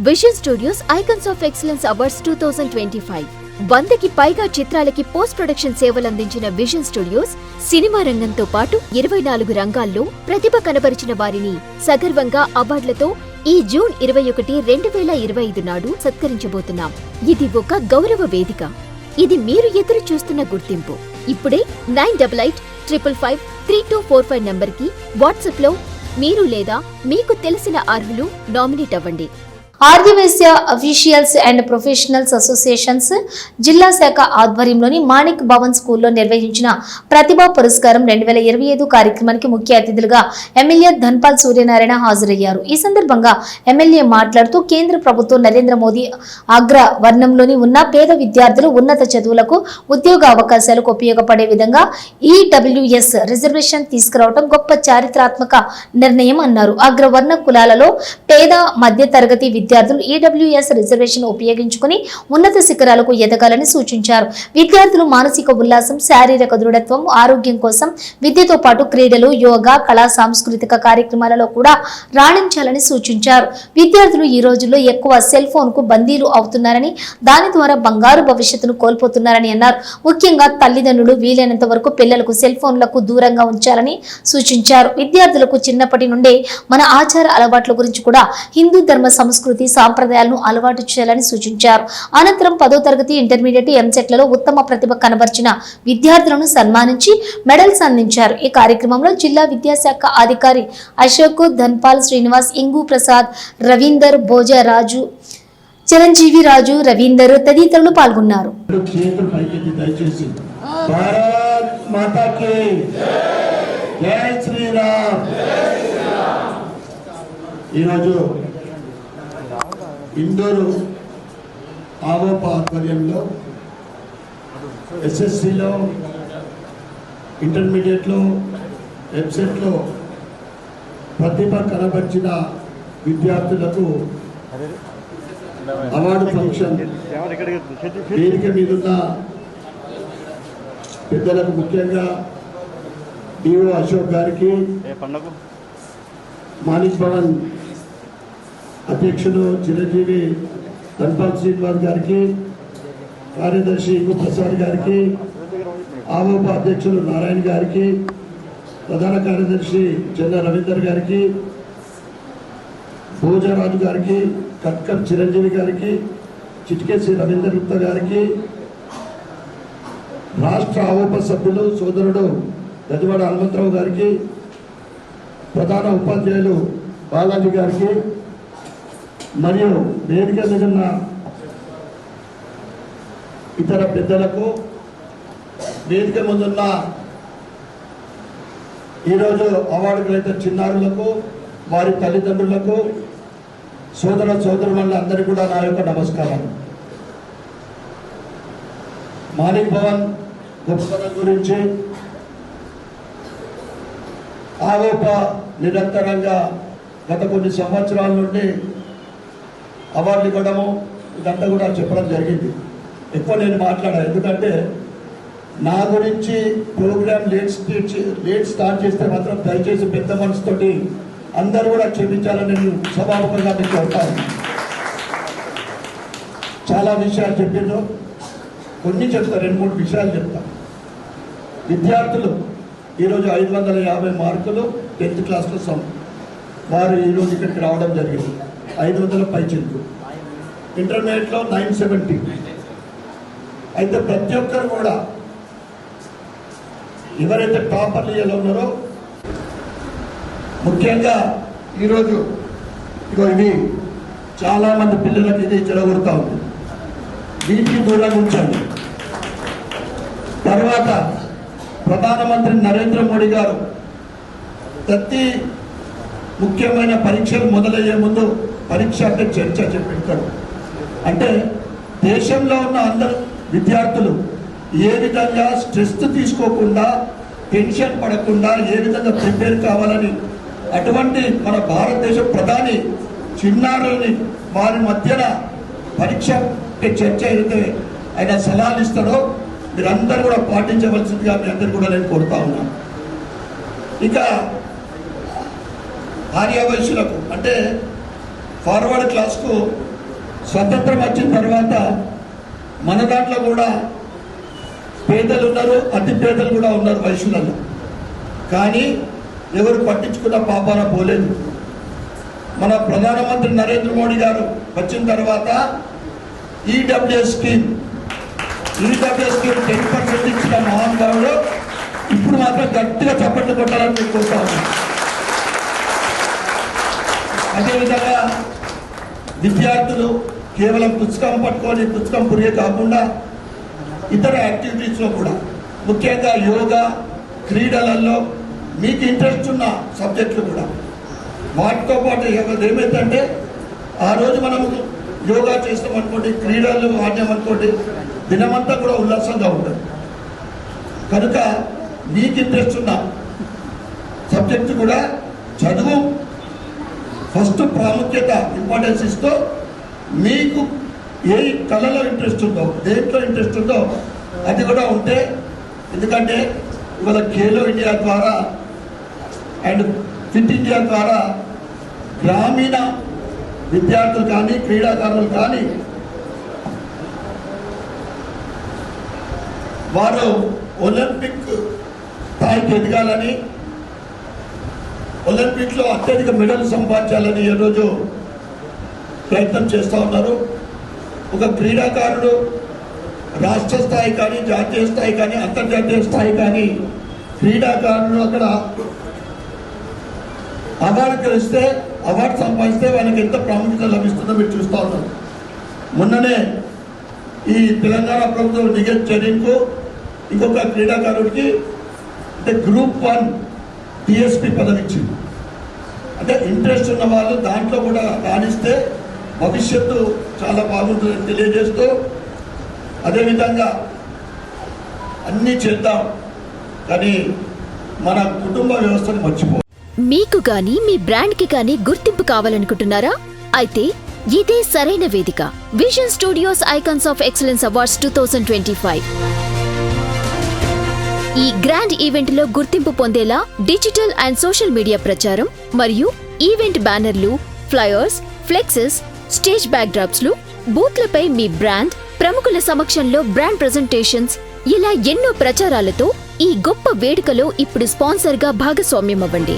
Vision studios icons of excellence awards 2025 100కి పైగా చిత్రాలకి post production సేవలు అందించిన విజన్ స్టూడియోస్ సినిమా రంగంతో పాటు 24 రంగాల్లో ప్రతిభ కనబరిచిన వారిని సగర్వంగా అవార్డులతో ఈ జూన్ 21, 2025 నాడు సత్కరించబోతున్నాం. ఇది ఒక గౌరవ వేదిక. ఇది మీరు ఎదురు చూస్తున్న గుర్తింపు. ఇప్పుడే 9855553245 నంబర్కి వాట్సాప్లో మీరు లేదా మీకు తెలిసిన అర్హులు నామినేట్ అవ్వండి. Aryavysya officials and professionals associations జిల్లా శాఖ ఆధ్వర్యంలోని మాణిక్ భవన్ స్కూల్లో నిర్వహించిన ప్రతిభా పురస్కారం 2025 కార్యక్రమానికి ముఖ్య అతిథులుగా ఎమ్మెల్యే ధన్పాల్ సూర్యనారాయణ హాజరయ్యారు. ఈ సందర్భంగా ఎమ్మెల్యే మాట్లాడుతూ కేంద్ర ప్రభుత్వం నరేంద్ర మోదీ అగ్ర వర్ణంలోని ఉన్న పేద విద్యార్థులు ఉన్నత చదువులకు ఉద్యోగ అవకాశాలకు ఉపయోగపడే విధంగా ఈడబ్ల్యూఎస్ రిజర్వేషన్ తీసుకురావడం గొప్ప చారిత్రాత్మక నిర్ణయం అన్నారు. అగ్రవర్ణ కులాలలో పేద మధ్య తరగతి విద్యార్థులు ఈడబ్ల్యూఎస్ రిజర్వేషన్ ఉపయోగించుకుని ఉన్నత శిఖరాలకు ఎదగాలని సూచించారు. విద్యార్థులు మానసిక ఉల్లాసం, శారీరక దృఢత్వం, ఆరోగ్యం కోసం విద్యతో పాటు క్రీడలు, యోగా, కళా సాంస్కృతిక కార్యక్రమాలలో కూడా రాణించాలని సూచించారు. విద్యార్థులు ఈ రోజుల్లో ఎక్కువ సెల్ ఫోన్ కు బందీలు అవుతున్నారని, దాని ద్వారా బంగారు భవిష్యత్తును కోల్పోతున్నారని అన్నారు. ముఖ్యంగా తల్లిదండ్రులు వీలైనంత వరకు పిల్లలకు సెల్ ఫోన్లకు దూరంగా ఉంచాలని సూచించారు. విద్యార్థులకు చిన్నప్పటి నుండే మన ఆచార అలవాట్ల గురించి కూడా హిందూ ధర్మ సంస్కృతి సాంప్రదాయాలను అలవాటు చేయాలని సూచించారు. అనంతరం 10వ తరగతి, ఇంటర్మీడియట్, ఎంసెట్లలో ఉత్తమ ప్రతిభ కనబర్చిన విద్యార్థులను సన్మానించి మెడల్స్ అందించారు. ఈ కార్యక్రమంలో జిల్లా విద్యాశాఖ అధికారి అశోక్, ధన్పాల్, శ్రీనివాస్, ఇంగు ప్రసాద్, రవీందర్, భోజరాజు, చిరంజీవి రాజు, రవీందర్ తదితరులు పాల్గొన్నారు. ఇందూరు ఆవోప ఆధ్వర్యంలో ఎస్ఎస్సిలో, ఇంటర్మీడియట్లో, ఎంసెట్లో ప్రతిభ కనబర్చిన విద్యార్థులకు అవార్డు ఫంక్షన్ వేదిక మీదున్న పెద్దలకు, ముఖ్యంగా డిఓ అశోక్ గారికి, మాణిక్ భవన్ అధ్యక్షులు చిరంజీవి ధన్పాల్ శ్రీనివాస్ గారికి, కార్యదర్శి ఇంగు ప్రసాద్ గారికి, ఆవోప అధ్యక్షులు నారాయణ గారికి, ప్రధాన కార్యదర్శి చెన్న రవీందర్ గారికి, భోజరాజు గారికి, కట్కర్ చిరంజీవి గారికి, చిట్కేసి రవీందర్ గుప్తా గారికి, రాష్ట్ర ఆవోప సభ్యులు సోదరుడు గజవాడ హనుమంతరావు గారికి, ప్రధాన ఉపాధ్యాయులు బాలాజీ గారికి, మరియు వేదిక మీద ఉన్న ఇతర పెద్దలకు, వేదిక ముందున్న ఈరోజు అవార్డు గ్రహీత చిన్నారులకు, వారి తల్లిదండ్రులకు, సోదర సోదరులందరికీ కూడా నా యొక్క నమస్కారం. మాణిక్ భవన్ గొప్పతనం గురించి, ఆవోప నిరంతరంగా గత కొన్ని సంవత్సరాల నుండి అవార్డులు ఇవ్వడము ఇదంతా కూడా చెప్పడం జరిగింది. ఎక్కువ నేను మాట్లాడాను, ఎందుకంటే నా గురించి ప్రోగ్రామ్ లేట్ స్టార్ట్ చేస్తే మాత్రం దయచేసి పెద్ద మనసుతోటి అందరూ కూడా క్షమించాలని నేను సభాముఖంగా మీకు చెప్తాను. చాలా విషయాలు చెప్పిండ్రు, కొన్ని చెప్తా, 2-3 విషయాలు చెప్తా. విద్యార్థులు ఈరోజు 550 మార్కులు 10th క్లాస్లో వారు ఈరోజు ఇక్కడికి రావడం జరిగింది. 500 పైచిల్లు. ఇంటర్మీడియట్లో 970. అయితే ప్రతి ఒక్కరు కూడా ఎవరైతే టాపర్లు ఎలా ఉన్నారో, ముఖ్యంగా ఈరోజు ఇవి చాలామంది పిల్లలకి ఇది చెడగొడతా ఉంది. వీటికి దూరంగా ఉంచండి. తర్వాత ప్రధానమంత్రి నరేంద్ర మోడీ గారు ప్రతి ముఖ్యమైన పరీక్షలు మొదలయ్యే ముందు పరీక్ష అంటే చర్చ చెప్పారు. అంటే దేశంలో ఉన్న అందరు విద్యార్థులు ఏ విధంగా స్ట్రెస్ తీసుకోకుండా, టెన్షన్ పడకుండా ఏ విధంగా ప్రిపేర్ కావాలని, అటువంటి మన భారతదేశ ప్రధాని చిన్నారులని వారి మధ్యన పరీక్ష చర్చ అయితే ఆయన సలహాలు ఇస్తాడో మీరందరూ కూడా పాటించవలసిందిగా మీ అందరు కూడా నేను కోరుతా ఉన్నాను. ఇక ఆర్యవైశ్యులకు అంటే ఫార్వర్డ్ క్లాస్కు స్వతంత్రం వచ్చిన తర్వాత మన దాంట్లో కూడా పేదలు ఉన్నారు, అతి పేదలు కూడా ఉన్నారు వయసులలో. కానీ ఎవరు పట్టించుకున్న పాపాన పోలేదు. మన ప్రధానమంత్రి నరేంద్ర మోడీ గారు వచ్చిన తర్వాత ఈడబ్ల్యూఎస్ స్కీమ్ 10% ఇచ్చిన మహానుభావుడు ఇప్పుడు మాత్రం గట్టిగా చప్పట్లు కొట్టాలని మీకు కోరుతా ఉన్నాను. అదేవిధంగా విద్యార్థులు కేవలం పుస్తకం పట్టుకొని పుస్తకం పురిగే కాకుండా ఇతర యాక్టివిటీస్లో కూడా ముఖ్యంగా యోగా, క్రీడలలో మీకు ఇంట్రెస్ట్ ఉన్న సబ్జెక్టులు కూడా వాటితో పాటు ఏమైందంటే ఆ రోజు మనం యోగా చేస్తామనుకోండి, క్రీడలు ఆడామనుకోండి, దినమంతా కూడా ఉల్లాసంగా ఉంటుంది. కనుక మీకు ఇంట్రెస్ట్ ఉన్న సబ్జెక్టు కూడా చదువు ఫస్ట్ ప్రాముఖ్యత ఇంపార్టెన్స్ ఇస్తూ మీకు ఏ కళలో ఇంట్రెస్ట్ ఉందో, దేంట్లో ఇంట్రెస్ట్ ఉందో అది కూడా ఉంటే, ఎందుకంటే ఇవాళ ఖేలో ఇండియా ద్వారా అండ్ ఫిట్ ఇండియా ద్వారా గ్రామీణ విద్యార్థులు కానీ క్రీడాకారులు కానీ వారు ఒలింపిక్ స్థాయికి ఎదగాలని, ఒలింపిక్లో అత్యధిక మెడల్ సంపాదించాలని ఈరోజు ప్రయత్నం చేస్తూ ఉన్నారు. ఒక క్రీడాకారుడు రాష్ట్ర స్థాయి కానీ, జాతీయ స్థాయి కానీ, అంతర్జాతీయ స్థాయి కానీ క్రీడాకారుడు అక్కడ అవార్డు గెలిస్తే, అవార్డు సంపాదిస్తే వాళ్ళకి ఎంత ప్రాముఖ్యత లభిస్తుందో మీరు చూస్తూ ఉన్నారు. మొన్ననే ఈ తెలంగాణ ప్రభుత్వం నిగత్ జరీన్కు ఇంకొక క్రీడాకారుడికి అంటే గ్రూప్ 1 టీఎస్పీ పదవి ఇచ్చింది. అంటే ఇంట్రెస్ట్ ఉన్న వాళ్ళు దాంట్లో కూడా రాణిస్తే భవిష్యత్తు చాలా బాగుంటుందని తెలియజేస్తూ, అదేవిధంగా అన్నీ చేద్దాం కానీ మన కుటుంబ వ్యవస్థను మర్చిపో. మీకు గాని మీ బ్రాండ్ కి గాని గుర్తింపు కావాలనుకుంటున్నారా? అయితే ఇదే సరైన వేదిక. Vision studios icons of excellence awards 2025. ఈ గ్రాండ్ ఈవెంట్ లో గుర్తింపు పొందేలా డిజిటల్ అండ్ సోషల్ మీడియా ప్రచారం మరియు ఈవెంట్ బ్యానర్లు, ఫ్లయర్స్, ఫ్లెక్సెస్, స్టేజ్ బ్యాక్డ్రాప్స్ లు, బూత్లపై మీ బ్రాండ్, ప్రముఖుల సమక్షంలో బ్రాండ్ ప్రెజెంటేషన్స్, ఇలా ఎన్నో ప్రచారాలతో ఈ గొప్ప వేడుకలో ఇప్పుడు స్పాన్సర్గా భాగస్వామ్యమవ్వండి.